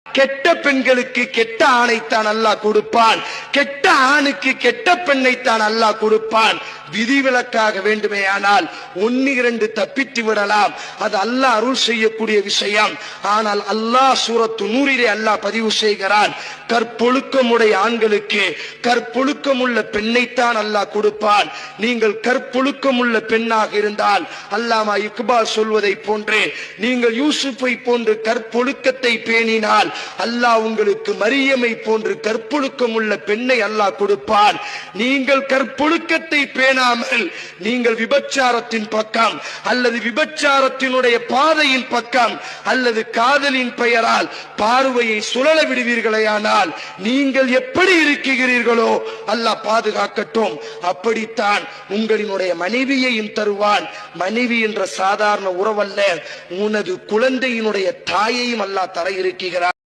கெட்ட பெண்களுக்கு கெட்ட ஆணைத்தான் அல்லாஹ் கொடுப்பான், கெட்ட ஆணுக்கு கெட்ட பெண்ணைத்தான் அல்லாஹ் கொடுப்பான். விதிவிலக்காக வேண்டுமே ஆனால் 1-2 தப்பித்து விடலாம், அது அல்லாஹ் அருள் செய்யக்கூடிய விஷயம். ஆனால் அல்லாஹ் சூரத்து நூரிலே அல்லாஹ் பதிவு செய்கிறான், கற்பொழுக்கமுடைய ஆண்களுக்கு கற்பொழுக்கமுள்ள பெண்ணைத்தான் அல்லாஹ் கொடுப்பான். நீங்கள் கற்பொழுக்கமுள்ள பெண்ணாக இருந்தால் அல்லாமா இக்பால் சொல்வதை போன்று நீங்கள் யூசுஃபை போன்று கற்பொழுக்கத்தை பேணினால் அல்லாஹ் உங்களுக்கு மரியமை போன்று கற்பொழுக்கமுள்ள பெண்ணை அல்லாஹ் கொடுப்பான். நீங்கள் கற்பொழுக்கத்தை பேணாமல் நீங்கள் விபச்சாரத்தின் பக்கம் அல்லது விபச்சாரத்தினுடைய பாதையின் பக்கம் அல்லது காதலின் பெயரால் பார்வையை சுழல விடுவீர்களேயானால் நீங்கள் எப்படி இருக்கிறீர்களோ அல்லாஹ் பாதுகாக்கட்டும். அப்படித்தான் உங்களினுடைய மனைவியையும் தருவான். மனைவி என்ற சாதாரண உறவல்ல, உனது குழந்தையினுடைய தாயையும் அல்லாஹ் தர இருக்கிறார்.